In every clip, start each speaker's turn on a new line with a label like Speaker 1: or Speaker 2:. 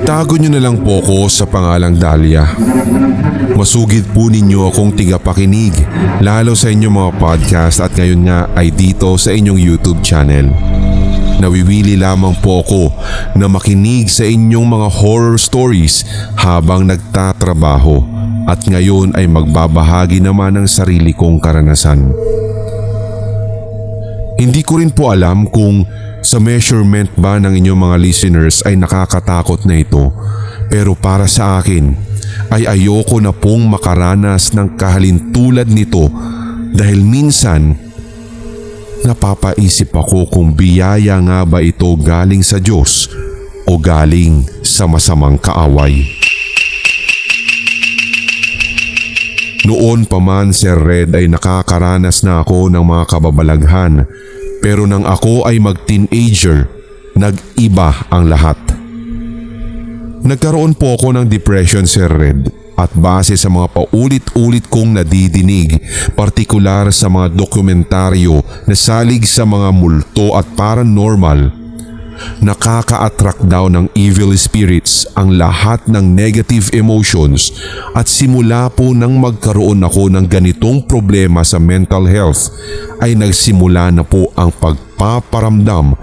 Speaker 1: Itago nyo na lang po ko sa pangalang Dahlia. Masugid po ninyo akong tigapakinig lalo sa inyong mga podcast at ngayon nga ay dito sa inyong YouTube channel. Nawiwili lamang po ako na makinig sa inyong mga horror stories habang nagtatrabaho at ngayon ay magbabahagi naman ng sarili kong karanasan. Hindi ko rin po alam kung sa measurement ba ng inyong mga listeners ay nakakatakot na ito, pero para sa akin ay ayoko na pong makaranas ng kahalintulad nito dahil minsan napapaisip ako kung biyaya nga ba ito galing sa Diyos o galing sa masamang kaaway. Noon pa man, Sir Red, ay nakakaranas na ako ng mga kababalaghan. Pero nang ako ay mag-teenager, nag-iba ang lahat. Nagkaroon po ako ng depression, Sir Red, at base sa mga paulit-ulit kong nadidinig, partikular sa mga dokumentaryo na salig sa mga multo at paranormal, nakaka-attract daw ng evil spirits ang lahat ng negative emotions at simula po nang magkaroon ako ng ganitong problema sa mental health ay nagsimula na po ang pagpaparamdam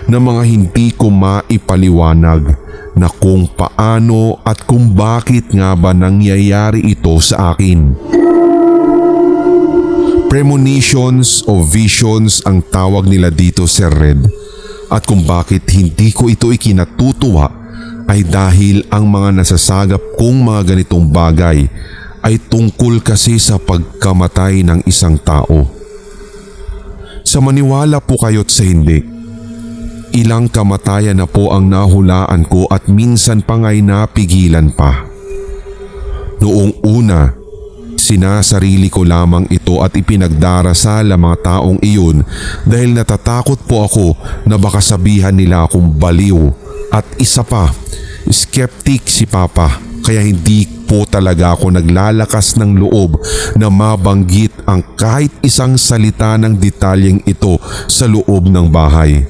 Speaker 1: ng mga hindi ko maipaliwanag na kung paano at kung bakit nga ba nangyayari ito sa akin. Premonitions o visions ang tawag nila dito, Sir Red. At kung bakit hindi ko ito ikinatutuwa ay dahil ang mga nasasagap kong mga ganitong bagay ay tungkol kasi sa pagkamatay ng isang tao. Sa maniwala po kayo't sa hindi, ilang kamatayan na po ang nahulaan ko at minsan pa nga'y napigilan pa. Noong una, sinasarili ko lamang ito at ipinagdarasal ang mga taong iyon dahil natatakot po ako na baka sabihan nila akong baliw at isa pa, skeptic si Papa kaya hindi po talaga ako naglalakas ng loob na mabanggit ang kahit isang salita ng detalyeng ito sa loob ng bahay.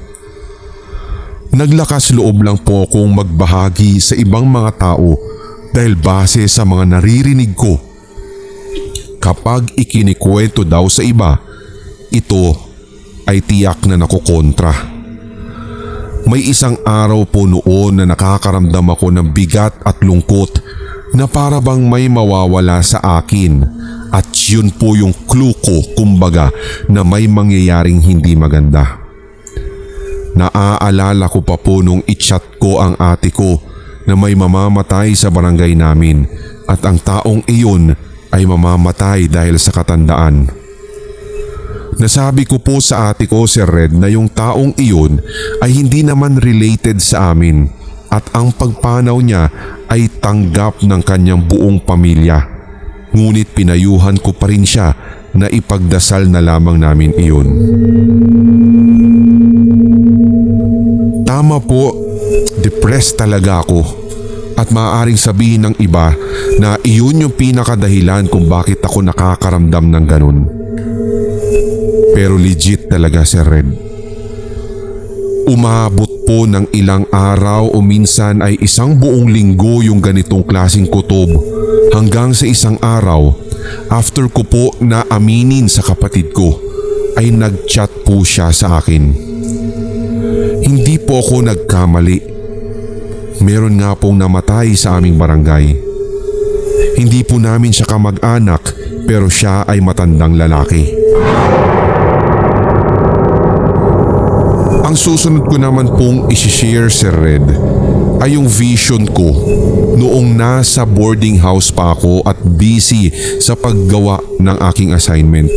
Speaker 1: Naglakas loob lang po akong magbahagi sa ibang mga tao dahil base sa mga naririnig ko, kapag ikinikwento daw sa iba, ito ay tiyak na nakukontra. May isang araw po noon na nakakaramdam ako ng bigat at lungkot na para bang may mawawala sa akin at yun po yung clue ko, kumbaga, na may mangyayaring hindi maganda. Naaalala ko pa po nung i-chat ko ang ate ko na may mamamatay sa barangay namin at ang taong iyon ay mamamatay dahil sa katandaan. Nasabi ko po sa ate ko, Sir Red, na yung taong iyon ay hindi naman related sa amin at ang pagpanaw niya ay tanggap ng kanyang buong pamilya. Ngunit pinayuhan ko pa rin siya na ipagdasal na lamang namin iyon. Tama po, depressed talaga ako. At maaaring sabihin ng iba na iyon yung pinakadahilan kung bakit ako nakakaramdam ng ganun. Pero legit talaga, Sir Red. Umabot po ng ilang araw o minsan ay isang buong linggo yung ganitong klaseng kutob hanggang sa isang araw, after ko po na aminin sa kapatid ko, ay nag-chat po siya sa akin. Hindi po ako nagkamali. Meron nga pong namatay sa aming barangay. Hindi po namin siya kamag-anak pero siya ay matandang lalaki. Ang susunod ko naman pong isi-share, Sir Red, ay yung vision ko noong nasa boarding house pa ako at busy sa paggawa ng aking assignment.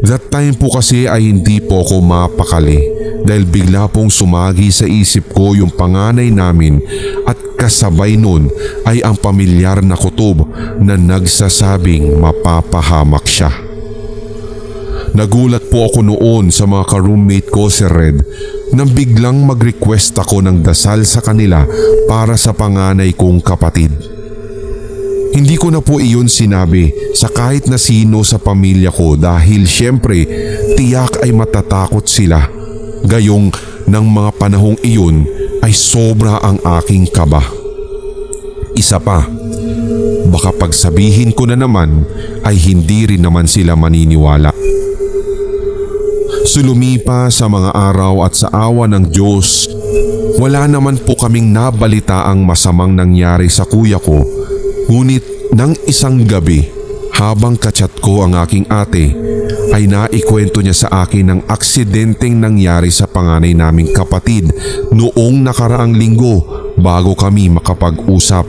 Speaker 1: That time po kasi ay hindi po ako mapakali dahil bigla pong sumagi sa isip ko yung panganay namin at kasabay nun ay ang pamilyar na kutob na nagsasabing mapapahamak siya. Nagulat po ako noon sa mga ka-roommate ko, Sir Red, nang biglang mag-request ako ng dasal sa kanila para sa panganay kong kapatid. Hindi ko na po iyon sinabi sa kahit na sino sa pamilya ko dahil syempre tiyak ay matatakot sila. Gayong ng mga panahong iyon ay sobra ang aking kaba. Isa pa, baka pagsabihin ko na naman ay hindi rin naman sila maniniwala. Sulumipa sa mga araw at sa awa ng Diyos, wala naman po kaming nabalitaang masamang nangyari sa kuya ko. Ngunit ng isang gabi, habang kachat ko ang aking ate, ay naikwento niya sa akin ang aksidenteng nangyari sa panganay naming kapatid noong nakaraang linggo bago kami makapag-usap.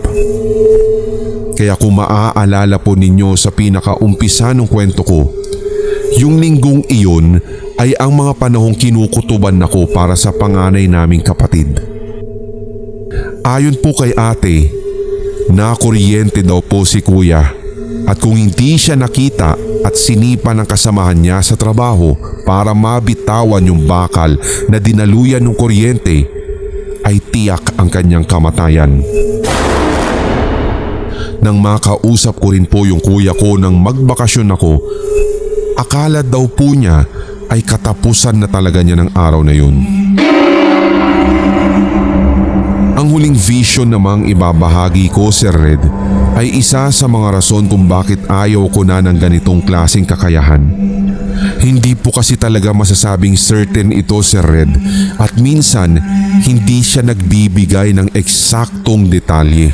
Speaker 1: Kaya kung maaalala po ninyo sa pinakaumpisa ng kwento ko, yung linggong iyon ay ang mga panahong kinukutuban ako para sa panganay naming kapatid. Ayon po kay ate, nakuryente daw po si kuya, at kung hindi siya nakita at sinipa ng kasamahan niya sa trabaho para mabitawan yung bakal na dinaluyan ng kuryente, ay tiyak ang kanyang kamatayan. Nang makausap ko rin po yung kuya ko nang magbakasyon ako, akala daw po niya ay katapusan na talaga niya ng araw na yun. Ang huling vision namang ibabahagi ko, Sir Red, ay isa sa mga rason kung bakit ayaw ko na ng ganitong klaseng kakayahan. Hindi po kasi talaga masasabing certain ito, Sir Red, at minsan hindi siya nagbibigay ng eksaktong detalye.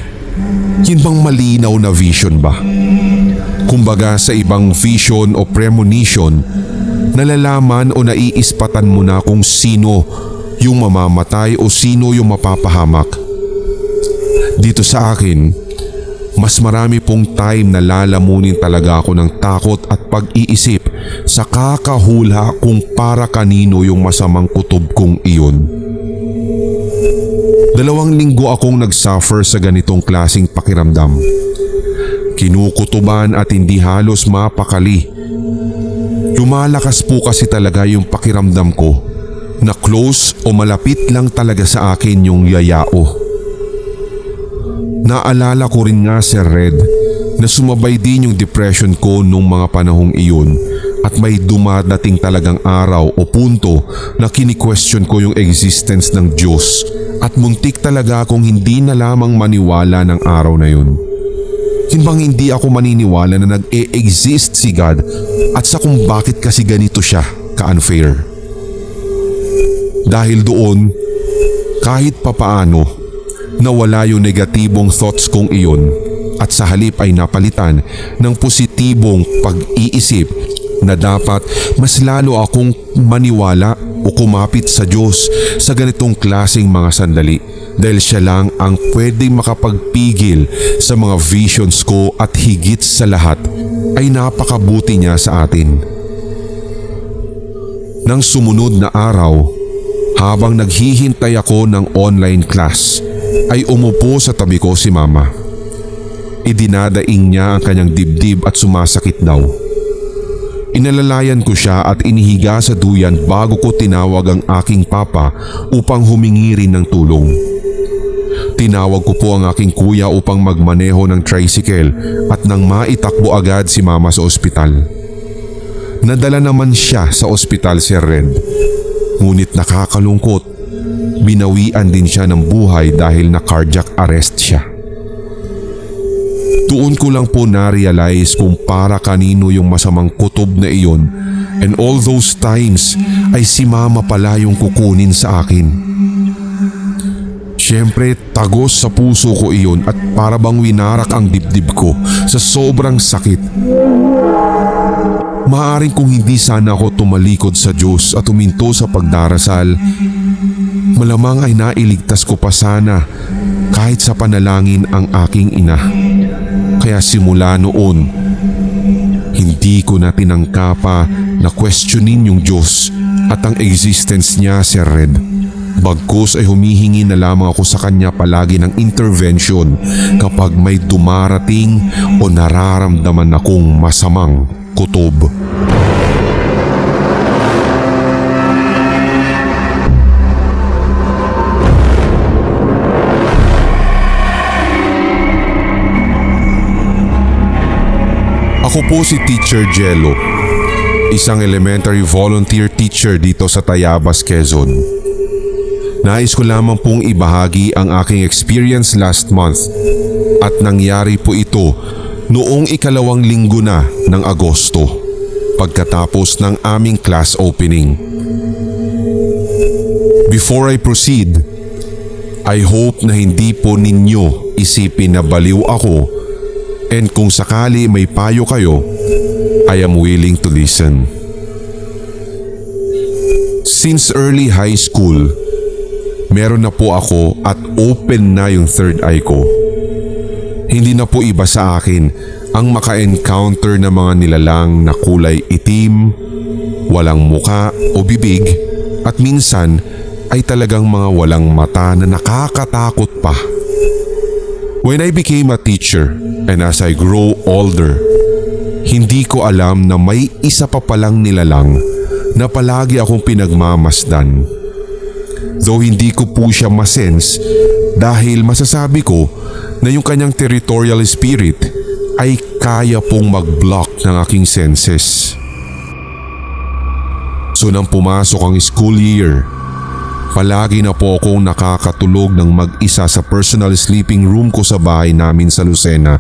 Speaker 1: Yun bang malinaw na vision ba? Kumbaga sa ibang vision o premonition, nalalaman o naiispatan mo na kung sino yung mamamatay o sino yung mapapahamak. Dito sa akin, mas marami pong time na lalamunin talaga ako ng takot at pag-iisip sa kakahula kung para kanino yung masamang kutob kong iyon. 2 linggo akong nagsuffer sa ganitong klaseng pakiramdam. Kinukutuban at hindi halos mapakali. Lumalakas po kasi talaga yung pakiramdam ko na close o malapit lang talaga sa akin yung yayao. Naalala ko rin nga, Sir Red, na sumabay din yung depression ko nung mga panahong iyon at may dumadating talagang araw o punto na kini-question ko yung existence ng Diyos at muntik talaga akong hindi na lamang maniwala ng araw na yun. Yun bang hindi ako maniniwala na nag-e-exist si God at sa kung bakit kasi ganito siya ka-unfair. Dahil doon, kahit papaano, nawala yung negatibong thoughts kong iyon at sa halip ay napalitan ng positibong pag-iisip na dapat mas lalo akong maniwala o kumapit sa Diyos sa ganitong klaseng mga sandali dahil siya lang ang pwedeng makapagpigil sa mga visions ko at higit sa lahat ay napakabuti niya sa atin. Nang sumunod na araw, habang naghihintay ako ng online class, ay umupo sa tabi ko si Mama. Idinadaing niya ang kanyang dibdib at sumasakit daw. Inalalayan ko siya at inihiga sa duyan bago ko tinawag ang aking papa upang humingi rin ng tulong. Tinawag ko po ang aking kuya upang magmaneho ng tricycle at nang maitakbo agad si Mama sa ospital. Nadala naman siya sa ospital, Sir Red. Ngunit nakakalungkot, binawian din siya ng buhay dahil na cardiac arrest siya. Doon ko lang po na-realize kung para kanino yung masamang kutob na iyon, and all those times ay si Mama pala yung kukunin sa akin. Siyempre, tagos sa puso ko iyon at para bang winarak ang dibdib ko sa sobrang sakit. Maaring kung hindi sana ako tumalikod sa Diyos at huminto sa pagdarasal, malamang ay nailigtas ko pa sana kahit sa panalangin ang aking ina. Kaya simula noon, hindi ko na tinangkapa na questionin yung Diyos at ang existence niya, Sir Red. Bagkus ay humihingi na lamang ako sa kanya palagi ng intervention kapag may dumarating o nararamdaman akong masamang kutob. Ako po si Teacher Jello, isang elementary volunteer teacher dito sa Tayabas, Quezon. Nais ko lamang pong ibahagi ang aking experience last month at nangyari po ito noong ikalawang linggo na ng Agosto pagkatapos ng aming class opening. Before I proceed, I hope na hindi po ninyo isipin na baliw ako, and kung sakali may payo kayo, I am willing to listen. Since early high school, meron na po ako at open na yung third eye ko. Hindi na po iba sa akin ang maka-encounter ng mga nilalang na kulay itim, walang muka o bibig, at minsan ay talagang mga walang mata na nakakatakot pa. When I became a teacher and as I grow older, hindi ko alam na may isa pa palang nilalang na palagi akong pinagmamasdan. Though hindi ko po siya masense dahil masasabi ko na yung kanyang territorial spirit ay kaya pong mag-block ng aking senses. So nang pumasok ang school year, palagi na po akong nakakatulog ng mag-isa sa personal sleeping room ko sa bahay namin sa Lucena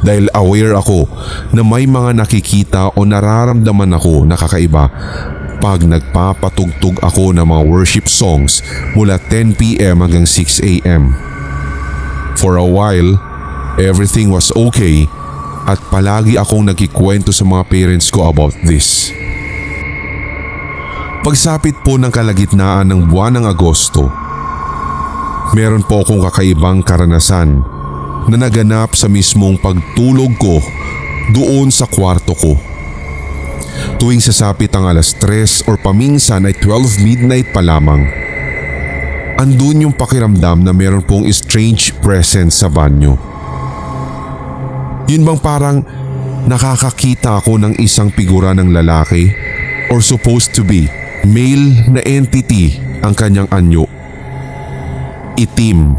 Speaker 1: dahil aware ako na may mga nakikita o nararamdaman ako na kakaiba pag nagpapatugtog ako ng mga worship songs mula 10 p.m. hanggang 6 a.m. For a while, everything was okay at palagi akong nagkikwento sa mga parents ko about this. Pagsapit po ng kalagitnaan ng buwan ng Agosto, meron po akong kakaibang karanasan na naganap sa mismong pagtulog ko doon sa kwarto ko. Tuwing sasapit ang alas 3 or paminsan ay 12 midnight pa lamang, andun yung pakiramdam na meron pong strange presence sa banyo. Yun bang parang nakakakita ako ng isang figura ng lalaki or supposed to be male na entity ang kanyang anyo. Itim,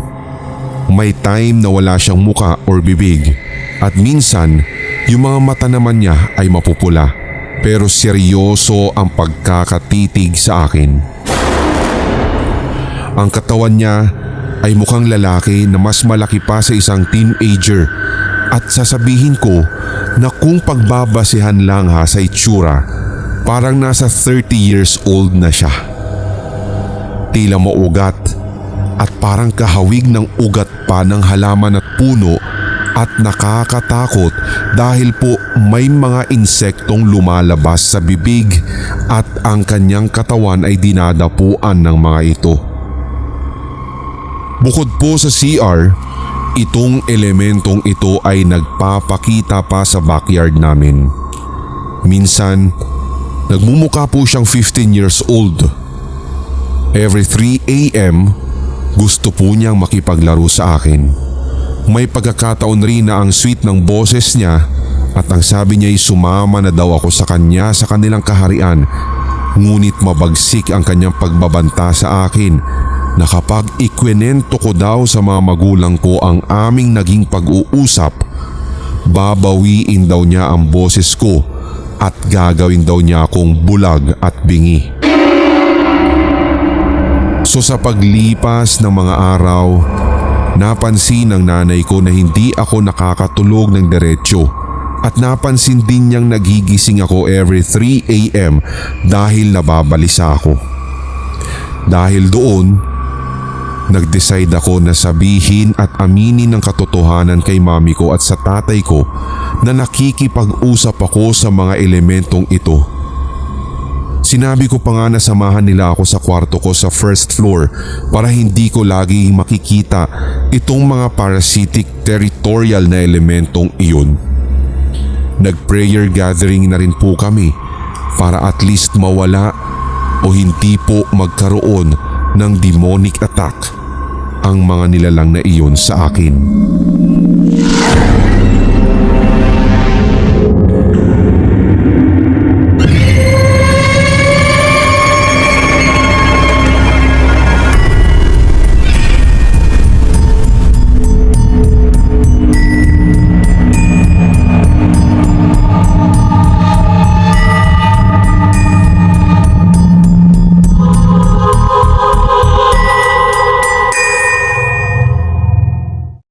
Speaker 1: may time na wala siyang muka or bibig at minsan yung mga mata naman niya ay mapupula pero seryoso ang pagkakatitig sa akin. Ang katawan niya ay mukhang lalaki na mas malaki pa sa isang teenager at sasabihin ko na kung pagbabasihan lang sa itsura, parang nasa 30 years old na siya. Tila maugat at parang kahawig ng ugat pa ng halaman at puno at nakakatakot dahil po may mga insektong lumalabas sa bibig at ang kanyang katawan ay dinadapuan ng mga ito. Bukod po sa CR, itong elementong ito ay nagpapakita pa sa backyard namin. Minsan, nagmumukha po siyang 15 years old. Every 3 a.m., gusto po niyang makipaglaro sa akin. May pagkakataon rin na ang sweet ng boses niya at ang sabi niya ay sumama na daw ako sa kanya sa kanilang kaharian. Ngunit mabagsik ang kanyang pagbabanta sa akin na kapag ikwenento ko daw sa mga magulang ko ang aming naging pag-uusap, babawiin daw niya ang boses ko at gagawin daw niya akong bulag at bingi. So sa paglipas ng mga araw, napansin ng nanay ko na hindi ako nakakatulog ng diretsyo at napansin din niyang nagigising ako every 3 a.m. dahil nababalisa ako. Dahil doon, nag-decide ako na sabihin at aminin ang katotohanan kay mami ko at sa tatay ko na nakikipag-usap ako sa mga elementong ito. Sinabi ko pa nga na samahan nila ako sa kwarto ko sa first floor para hindi ko lagi makikita itong mga parasitic territorial na elementong iyon. Nag-prayer gathering na rin po kami para at least mawala o hindi po magkaroon ng demonic attack ang mga nilalang na iyon sa akin.